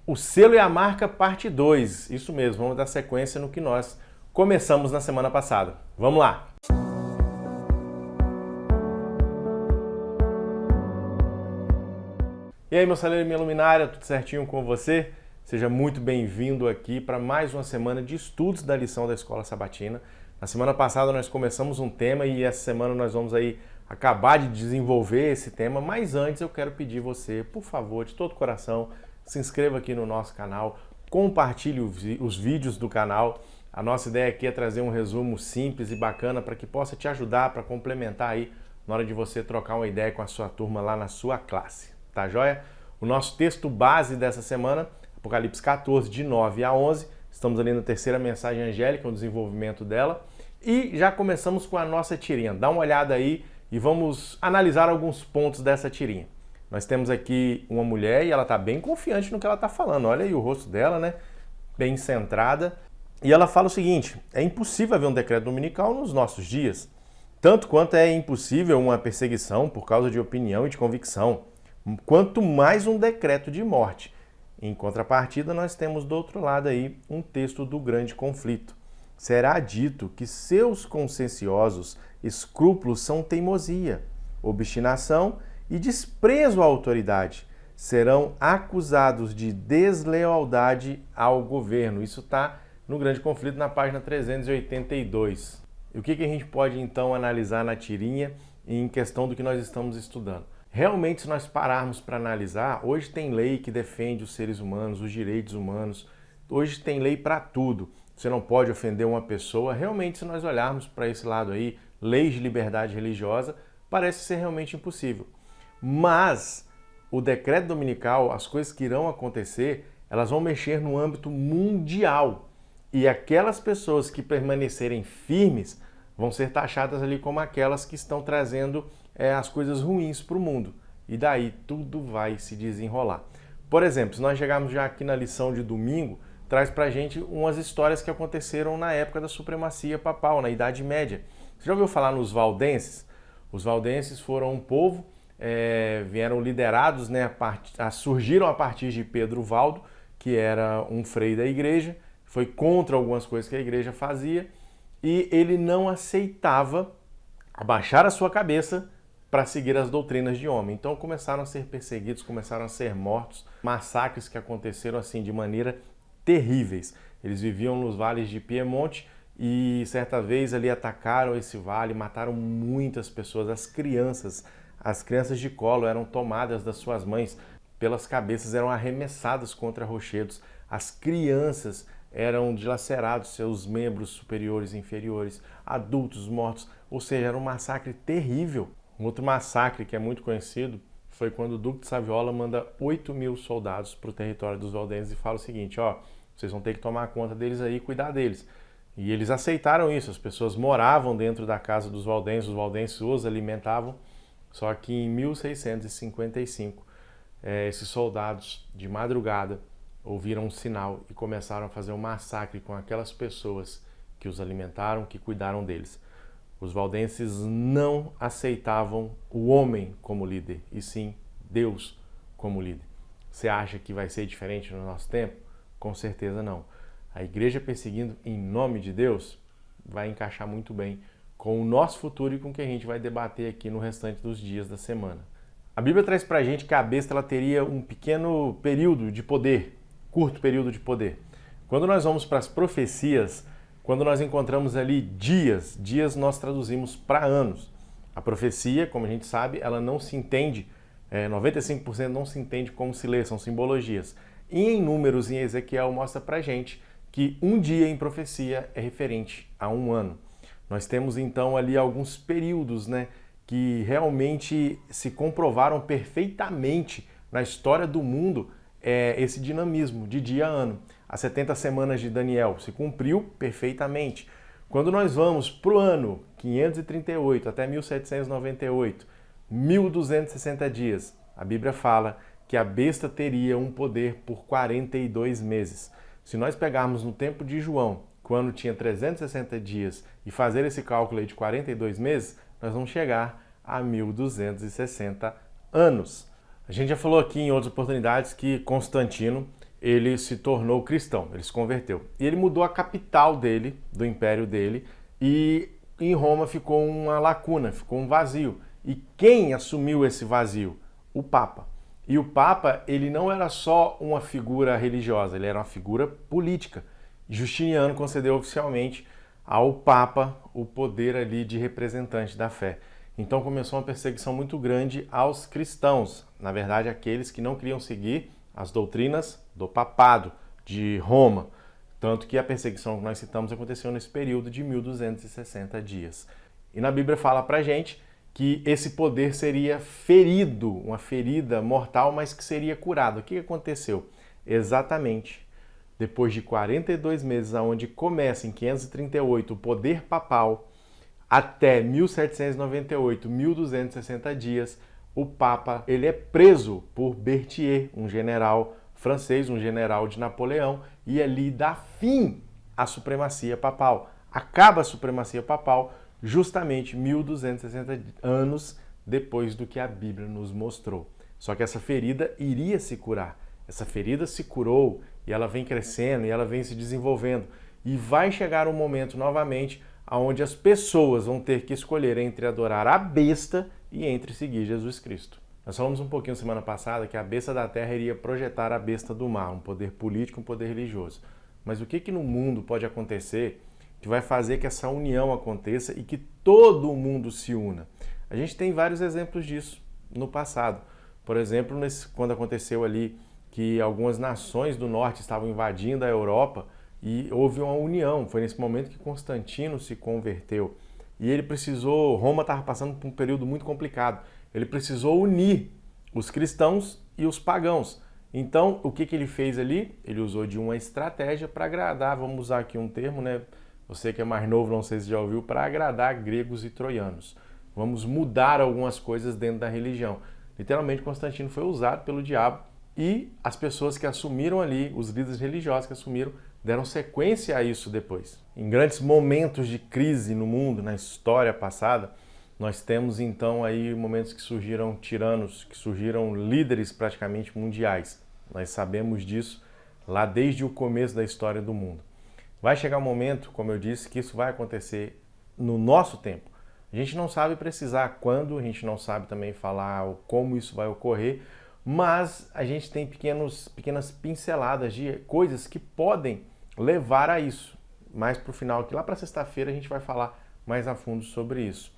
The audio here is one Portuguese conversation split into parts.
O selo e a marca, parte 2. Isso mesmo, vamos dar sequência no que nós começamos na semana passada. Vamos lá! E aí, meu saleiro e minha luminária, tudo certinho com você? Seja muito bem-vindo aqui para mais uma semana de estudos da lição da Escola Sabatina. Na semana passada nós começamos um tema e essa semana nós vamos aí acabar de desenvolver esse tema, mas antes eu quero pedir você, por favor, de todo o coração, se inscreva aqui no nosso canal, compartilhe os vídeos do canal. A nossa ideia aqui é trazer um resumo simples e bacana para que possa te ajudar, para complementar aí na hora de você trocar uma ideia com a sua turma lá na sua classe. Tá joia? O nosso texto base dessa semana, Apocalipse 14, de 9 a 11. Estamos ali na terceira mensagem angélica, o desenvolvimento dela. E já começamos com a nossa tirinha. Dá uma olhada aí e vamos analisar alguns pontos dessa tirinha. Nós temos aqui uma mulher e ela está bem confiante no que ela está falando. Olha aí o rosto dela, né? Bem centrada. E ela fala o seguinte: é impossível haver um decreto dominical nos nossos dias, tanto quanto é impossível uma perseguição por causa de opinião e de convicção, quanto mais um decreto de morte. Em contrapartida, nós temos do outro lado aí um texto do grande conflito. Será dito que seus conscienciosos escrúpulos são teimosia, obstinação e desprezo à autoridade. Serão acusados de deslealdade ao governo. Isso está no grande conflito na página 382. E o que a gente pode então analisar na tirinha em questão do que nós estamos estudando? Realmente, se nós pararmos para analisar, hoje tem lei que defende os seres humanos, os direitos humanos, hoje tem lei para tudo. Você não pode ofender uma pessoa. Realmente, se nós olharmos para esse lado aí, leis de liberdade religiosa, parece ser realmente impossível. Mas o decreto dominical, as coisas que irão acontecer, elas vão mexer no âmbito mundial. E aquelas pessoas que permanecerem firmes vão ser taxadas ali como aquelas que estão trazendo as coisas ruins para o mundo. E daí tudo vai se desenrolar. Por exemplo, se nós chegarmos já aqui na lição de domingo, traz para a gente umas histórias que aconteceram na época da supremacia papal, na Idade Média. Você já ouviu falar nos valdenses? Os valdenses foram um povo, vieram liderados, né, surgiram a partir de Pedro Valdo, que era um frei da igreja, foi contra algumas coisas que a igreja fazia, e ele não aceitava abaixar a sua cabeça para seguir as doutrinas de homem. Então começaram a ser perseguidos, começaram a ser mortos, massacres que aconteceram assim de maneira terríveis. Eles viviam nos vales de Piemonte e certa vez ali atacaram esse vale, mataram muitas pessoas. As crianças de colo eram tomadas das suas mães, pelas cabeças eram arremessadas contra rochedos. As crianças eram dilacerados, seus membros superiores e inferiores, adultos mortos, ou seja, era um massacre terrível. Um outro massacre que é muito conhecido foi quando o Duque de Saviola manda 8.000 soldados para o território dos valdenses e fala o seguinte: ó, vocês vão ter que tomar conta deles aí e cuidar deles. E eles aceitaram isso, as pessoas moravam dentro da casa dos valdenses os alimentavam, só que em 1655, esses soldados de madrugada ouviram um sinal e começaram a fazer um massacre com aquelas pessoas que os alimentaram, que cuidaram deles. Os valdenses não aceitavam o homem como líder, e sim Deus como líder. Você acha que vai ser diferente no nosso tempo? Com certeza não. A igreja perseguindo em nome de Deus vai encaixar muito bem com o nosso futuro e com o que a gente vai debater aqui no restante dos dias da semana. A Bíblia traz pra gente que a besta ela teria um pequeno período de poder, curto período de poder. Quando nós vamos para as profecias, quando nós encontramos ali dias nós traduzimos para anos. A profecia, como a gente sabe, ela não se entende, 95% não se entende como se lê, são simbologias. E em Números, em Ezequiel, mostra pra gente que um dia em profecia é referente a um ano. Nós temos então ali alguns períodos, né, que realmente se comprovaram perfeitamente na história do mundo, esse dinamismo de dia a ano. As 70 semanas de Daniel se cumpriu perfeitamente. Quando nós vamos para o ano 538 até 1798, 1260 dias, a Bíblia fala que a besta teria um poder por 42 meses. Se nós pegarmos no tempo de João, quando tinha 360 dias, e fazer esse cálculo aí de 42 meses, nós vamos chegar a 1260 anos. A gente já falou aqui em outras oportunidades que Constantino, ele se tornou cristão, ele se converteu. E ele mudou a capital dele, do império dele, e em Roma ficou uma lacuna, ficou um vazio. E quem assumiu esse vazio? O Papa. E o Papa, ele não era só uma figura religiosa, ele era uma figura política. Justiniano concedeu oficialmente ao Papa o poder ali de representante da fé. Então começou uma perseguição muito grande aos cristãos, na verdade aqueles que não queriam seguir as doutrinas do papado de Roma. Tanto que a perseguição que nós citamos aconteceu nesse período de 1260 dias. E na Bíblia fala pra gente que esse poder seria ferido, uma ferida mortal, mas que seria curado. O que aconteceu? Exatamente depois de 42 meses, onde começa em 538 o poder papal, até 1798, 1260 dias, o Papa ele é preso por Berthier, um general francês, um general de Napoleão, e ali dá fim à supremacia papal. Acaba a supremacia papal justamente 1260 anos depois do que a Bíblia nos mostrou. Só que essa ferida iria se curar. Essa ferida se curou e ela vem crescendo e ela vem se desenvolvendo. E vai chegar um momento novamente onde as pessoas vão ter que escolher entre adorar a besta e entre seguir Jesus Cristo. Nós falamos um pouquinho semana passada que a besta da terra iria projetar a besta do mar, um poder político, um poder religioso. Mas o que no mundo pode acontecer que vai fazer que essa união aconteça e que todo o mundo se una? A gente tem vários exemplos disso no passado. Por exemplo, quando aconteceu ali que algumas nações do norte estavam invadindo a Europa e houve uma união. Foi nesse momento que Constantino se converteu. E ele precisou, Roma estava passando por um período muito complicado. Ele precisou unir os cristãos e os pagãos. Então, o que ele fez ali? Ele usou de uma estratégia para agradar, vamos usar aqui um termo, né? Você que é mais novo, não sei se já ouviu, para agradar gregos e troianos. Vamos mudar algumas coisas dentro da religião. Literalmente, Constantino foi usado pelo diabo e as pessoas que assumiram ali, os líderes religiosos que assumiram, deram sequência a isso depois. Em grandes momentos de crise no mundo, na história passada, nós temos então aí momentos que surgiram tiranos, que surgiram líderes praticamente mundiais. Nós sabemos disso lá desde o começo da história do mundo. Vai chegar um momento, como eu disse, que isso vai acontecer no nosso tempo. A gente não sabe precisar quando, a gente não sabe também falar como isso vai ocorrer, mas a gente tem pequenas pinceladas de coisas que podem levar a isso. Mais para o final, aqui lá para sexta-feira a gente vai falar mais a fundo sobre isso.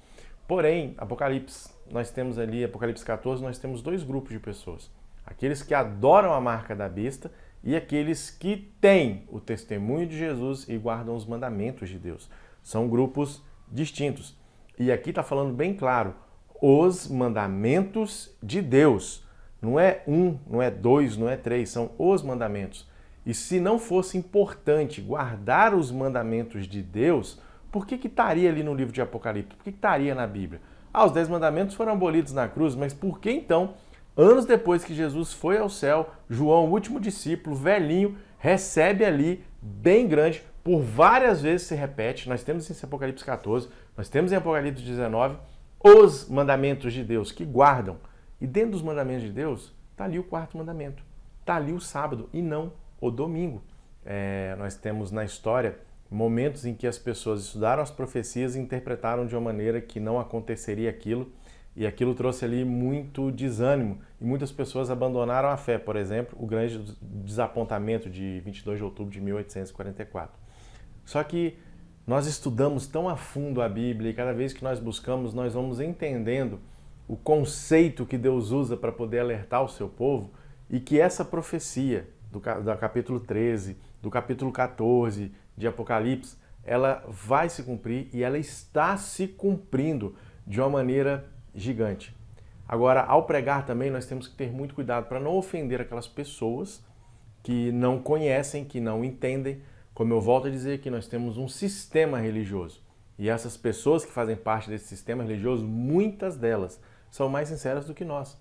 Porém, Apocalipse, nós temos ali, Apocalipse 14, nós temos dois grupos de pessoas. Aqueles que adoram a marca da besta e aqueles que têm o testemunho de Jesus e guardam os mandamentos de Deus. São grupos distintos. E aqui está falando bem claro, os mandamentos de Deus. Não é um, não é dois, não é três, são os mandamentos. E se não fosse importante guardar os mandamentos de Deus, por que estaria ali no livro de Apocalipse? Por que estaria na Bíblia? Os 10 mandamentos foram abolidos na cruz, mas por que então, anos depois que Jesus foi ao céu, João, o último discípulo, velhinho, recebe ali, bem grande, por várias vezes se repete, nós temos em Apocalipse 14, nós temos em Apocalipse 19, os mandamentos de Deus que guardam. E dentro dos mandamentos de Deus, está ali o quarto mandamento, está ali o sábado e não o domingo. Nós temos na história momentos em que as pessoas estudaram as profecias e interpretaram de uma maneira que não aconteceria aquilo, e aquilo trouxe ali muito desânimo, e muitas pessoas abandonaram a fé. Por exemplo, o grande desapontamento de 22 de outubro de 1844. Só que nós estudamos tão a fundo a Bíblia, e cada vez que nós buscamos, nós vamos entendendo o conceito que Deus usa para poder alertar o seu povo, e que essa profecia do capítulo 13, do capítulo 14 de Apocalipse, ela vai se cumprir e ela está se cumprindo de uma maneira gigante. Agora, ao pregar também, nós temos que ter muito cuidado para não ofender aquelas pessoas que não conhecem, que não entendem. Como eu volto a dizer aqui, nós temos um sistema religioso. E essas pessoas que fazem parte desse sistema religioso, muitas delas são mais sinceras do que nós.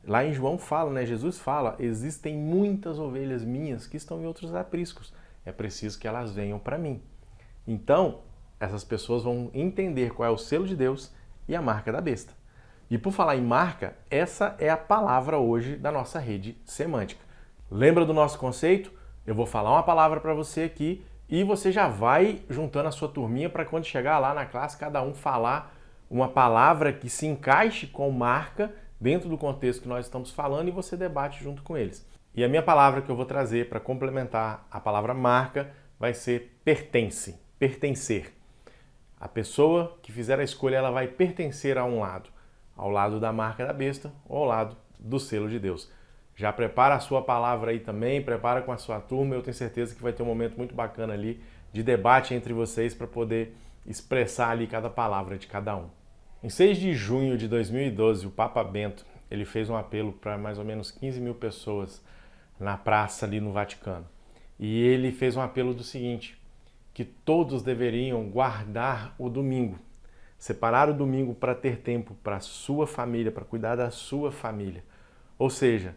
Lá em João fala, né? Jesus fala, existem muitas ovelhas minhas que estão em outros apriscos. É preciso que elas venham para mim. Então, essas pessoas vão entender qual é o selo de Deus e a marca da besta. E por falar em marca, essa é a palavra hoje da nossa rede semântica. Lembra do nosso conceito? Eu vou falar uma palavra para você aqui e você já vai juntando a sua turminha para quando chegar lá na classe, cada um falar uma palavra que se encaixe com marca dentro do contexto que nós estamos falando e você debate junto com eles. E a minha palavra que eu vou trazer para complementar a palavra marca vai ser pertence, pertencer. A pessoa que fizer a escolha, ela vai pertencer a um lado, ao lado da marca da besta ou ao lado do selo de Deus. Já prepara a sua palavra aí também, prepara com a sua turma, eu tenho certeza que vai ter um momento muito bacana ali de debate entre vocês para poder expressar ali cada palavra de cada um. Em 6 de junho de 2012, o Papa Bento, ele fez um apelo para mais ou menos 15 mil pessoas na praça ali no Vaticano. E ele fez um apelo do seguinte, que todos deveriam guardar o domingo, separar o domingo para ter tempo para a sua família, para cuidar da sua família. Ou seja,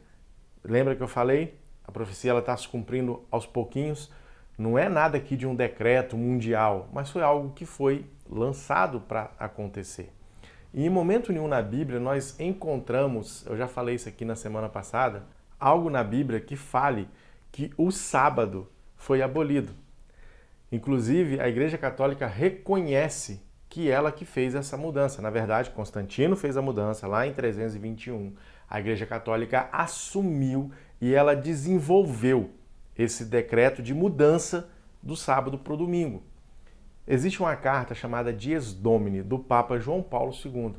lembra que eu falei? A profecia está se cumprindo aos pouquinhos. Não é nada aqui de um decreto mundial, mas foi algo que foi lançado para acontecer. E em momento nenhum na Bíblia nós encontramos, eu já falei isso aqui na semana passada, algo na Bíblia que fale que o sábado foi abolido. Inclusive, a Igreja Católica reconhece que ela que fez essa mudança. Na verdade, Constantino fez a mudança lá em 321. A Igreja Católica assumiu e ela desenvolveu esse decreto de mudança do sábado para o domingo. Existe uma carta chamada Dies Domini, do Papa João Paulo II,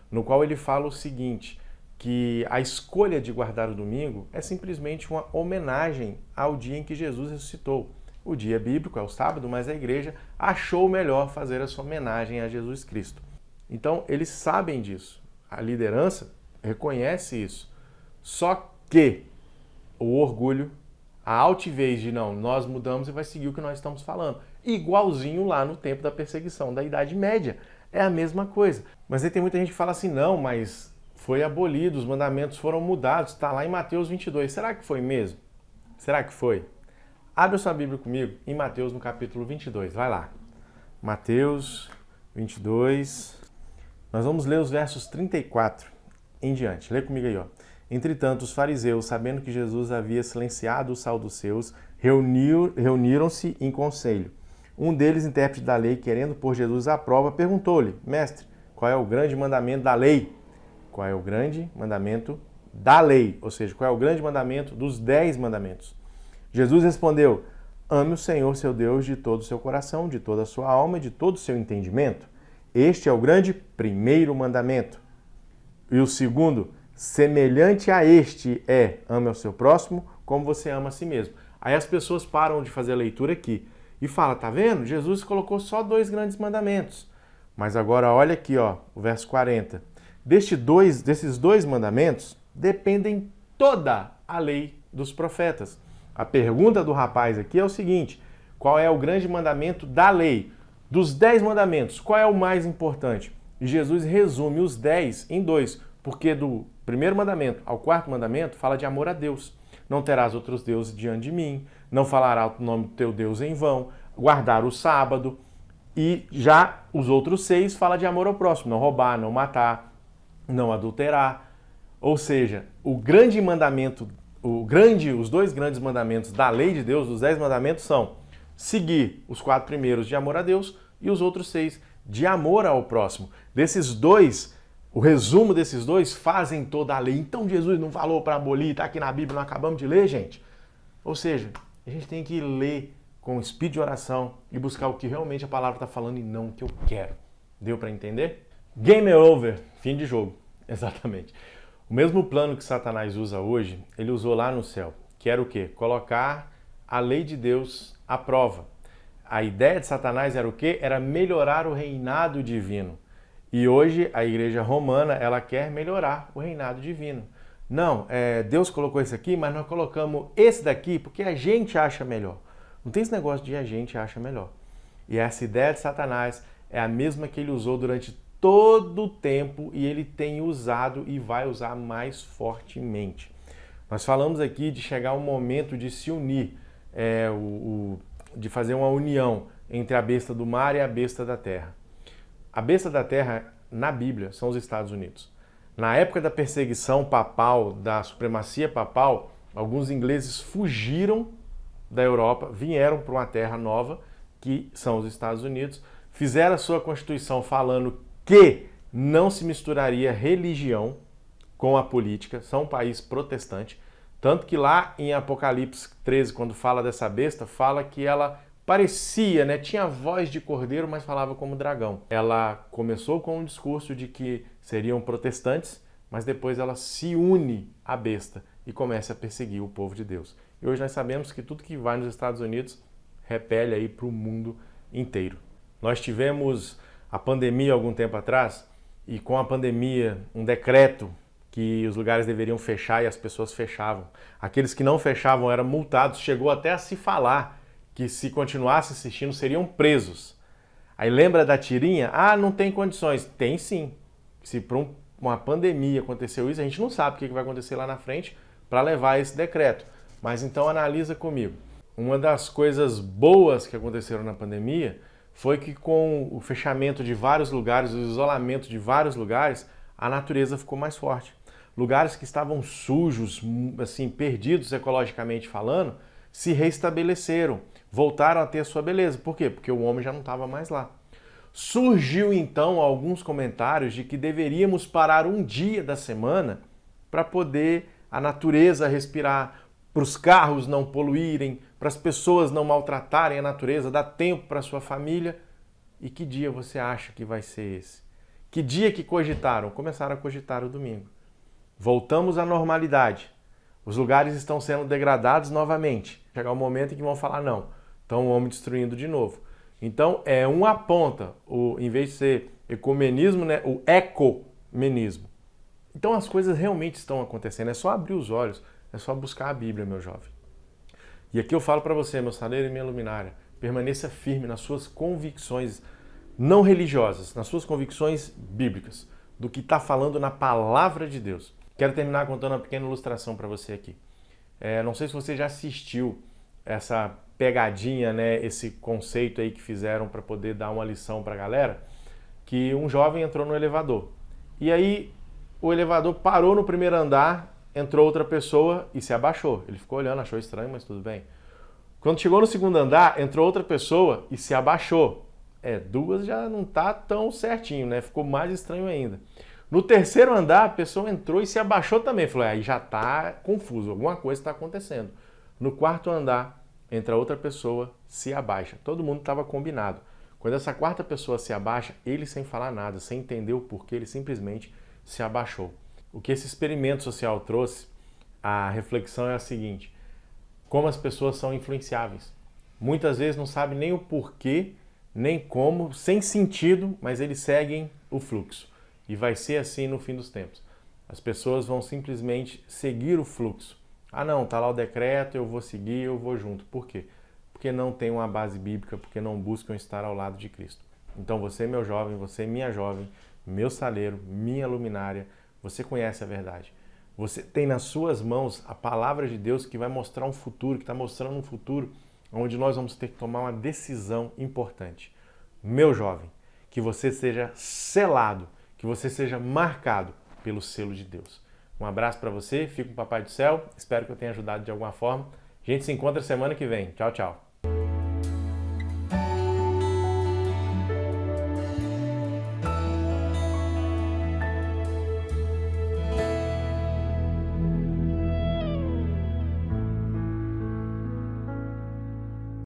no qual ele fala o seguinte, que a escolha de guardar o domingo é simplesmente uma homenagem ao dia em que Jesus ressuscitou. O dia bíblico é o sábado, mas a igreja achou melhor fazer essa homenagem a Jesus Cristo. Então, eles sabem disso. A liderança reconhece isso. Só que o orgulho, a altivez de não, nós mudamos e vai seguir o que nós estamos falando. Igualzinho lá no tempo da perseguição da Idade Média. É a mesma coisa. Mas aí tem muita gente que fala assim, não, mas foi abolido, os mandamentos foram mudados, está lá em Mateus 22. Será que foi mesmo? Será que foi? Abre a sua Bíblia comigo em Mateus no capítulo 22, vai lá. Mateus 22, nós vamos ler os versos 34 em diante. Lê comigo aí, ó. Entretanto, os fariseus, sabendo que Jesus havia silenciado os saduceus, reuniram-se em conselho. Um deles, intérprete da lei, querendo pôr Jesus à prova, perguntou-lhe, mestre, qual é o grande mandamento da lei? Qual é o grande mandamento da lei? Ou seja, qual é o grande mandamento dos 10 mandamentos? Jesus respondeu, ame o Senhor, seu Deus, de todo o seu coração, de toda a sua alma e de todo o seu entendimento. Este é o grande primeiro mandamento. E o segundo, semelhante a este, é ame ao seu próximo como você ama a si mesmo. Aí as pessoas param de fazer a leitura aqui e falam, tá vendo? Jesus colocou só 2 grandes mandamentos. Mas agora olha aqui, ó, o verso 40. Desses dois mandamentos dependem toda a lei dos profetas. A pergunta do rapaz aqui é o seguinte, qual é o grande mandamento da lei? Dos 10 mandamentos, qual é o mais importante? E Jesus resume os 10 em 2, porque do primeiro mandamento ao 4º mandamento fala de amor a Deus. Não terás outros deuses diante de mim, não falarás o nome do teu Deus em vão, guardar o sábado. E já os outros 6 fala de amor ao próximo, não roubar, não matar, não adulterar. Ou seja, os 2 grandes mandamentos da lei de Deus, os 10 mandamentos, são seguir os 4 primeiros de amor a Deus e os outros 6 de amor ao próximo. Desses 2, o resumo desses 2 fazem toda a lei. Então Jesus não falou para abolir, está aqui na Bíblia, não acabamos de ler, gente? Ou seja, a gente tem que ler com espírito de oração e buscar o que realmente a palavra está falando e não o que eu quero. Deu para entender? Game over, fim de jogo. Exatamente. O mesmo plano que Satanás usa hoje, ele usou lá no céu, que era o quê? Colocar a lei de Deus à prova. A ideia de Satanás era o quê? Era melhorar o reinado divino. E hoje a igreja romana, ela quer melhorar o reinado divino. Não, Deus colocou esse aqui, mas nós colocamos esse daqui porque a gente acha melhor. Não tem esse negócio de a gente acha melhor. E essa ideia de Satanás é a mesma que ele usou durante todo o tempo e ele tem usado e vai usar mais fortemente. Nós falamos aqui de chegar um momento de se unir, de fazer uma união entre a besta do mar e a besta da terra. A besta da terra, na Bíblia, são os Estados Unidos. Na época da perseguição papal, da supremacia papal, Alguns ingleses fugiram da Europa, vieram para uma terra nova, que são os Estados Unidos, fizeram a sua Constituição falando que não se misturaria religião com a política, são um país protestante, tanto que lá em Apocalipse 13, quando fala dessa besta, fala que ela parecia, né, tinha voz de cordeiro, mas falava como dragão. Ela começou com um discurso de que seriam protestantes, mas depois ela se une à besta e começa a perseguir o povo de Deus. E hoje nós sabemos que tudo que vai nos Estados Unidos repele aí para o mundo inteiro. Nós tivemos a pandemia algum tempo atrás e com a pandemia um decreto que os lugares deveriam fechar e as pessoas fechavam. Aqueles que não fechavam eram multados, chegou até a se falar que se continuasse assistindo seriam presos. Aí lembra da tirinha? Ah, não tem condições. Tem sim. Se por uma pandemia aconteceu isso, a gente não sabe o que vai acontecer lá na frente para levar esse decreto. Mas então analisa comigo. Uma das coisas boas que aconteceram na pandemia foi que com o fechamento de vários lugares, o isolamento de vários lugares, a natureza ficou mais forte. Lugares que estavam sujos, assim, perdidos ecologicamente falando, se restabeleceram, voltaram a ter a sua beleza. Por quê? Porque o homem já não estava mais lá. Surgiu então alguns comentários de que deveríamos parar um dia da semana para poder a natureza respirar, para os carros não poluírem, para as pessoas não maltratarem a natureza, dar tempo para a sua família. E que dia você acha que vai ser esse? Que dia que cogitaram? Começaram a cogitar o domingo. Voltamos à normalidade. Os lugares estão sendo degradados novamente. Chegar o momento em que vão falar não, estão o homem destruindo de novo. Então é uma ponta, em vez de ser ecumenismo, né, o ecumenismo. Então as coisas realmente estão acontecendo, é só abrir os olhos, é só buscar a Bíblia, meu jovem. E aqui eu falo para você, meu saleiro e minha luminária, permaneça firme nas suas convicções não religiosas, nas suas convicções bíblicas, do que está falando na palavra de Deus. Quero terminar contando uma pequena ilustração para você aqui. Não sei se você já assistiu essa pegadinha, né, esse conceito aí que fizeram para poder dar uma lição para a galera, que um jovem entrou no elevador. E aí o elevador parou no primeiro andar, entrou outra pessoa e se abaixou. Ele ficou olhando, achou estranho, mas tudo bem. Quando chegou no segundo andar, entrou outra pessoa e se abaixou. Duas já não tá tão certinho, né? Ficou mais estranho ainda. No terceiro andar, a pessoa entrou e se abaixou também. Falou, aí já tá confuso, alguma coisa está acontecendo. No quarto andar, entra outra pessoa, se abaixa. Todo mundo estava combinado. Quando essa quarta pessoa se abaixa, ele sem falar nada, sem entender o porquê, ele simplesmente se abaixou. O que esse experimento social trouxe, a reflexão é a seguinte: como as pessoas são influenciáveis. Muitas vezes não sabem nem o porquê, nem como, sem sentido, mas eles seguem o fluxo. E vai ser assim no fim dos tempos. As pessoas vão simplesmente seguir o fluxo. Ah não, tá lá o decreto, eu vou seguir, eu vou junto. Por quê? Porque não tem uma base bíblica, porque não buscam estar ao lado de Cristo. Então você, meu jovem, você, minha jovem, meu saleiro, minha luminária, você conhece a verdade. Você tem nas suas mãos a palavra de Deus que vai mostrar um futuro, que está mostrando um futuro onde nós vamos ter que tomar uma decisão importante. Meu jovem, que você seja selado, que você seja marcado pelo selo de Deus. Um abraço para você, fica com o Papai do Céu, espero que eu tenha ajudado de alguma forma. A gente se encontra semana que vem. Tchau, tchau.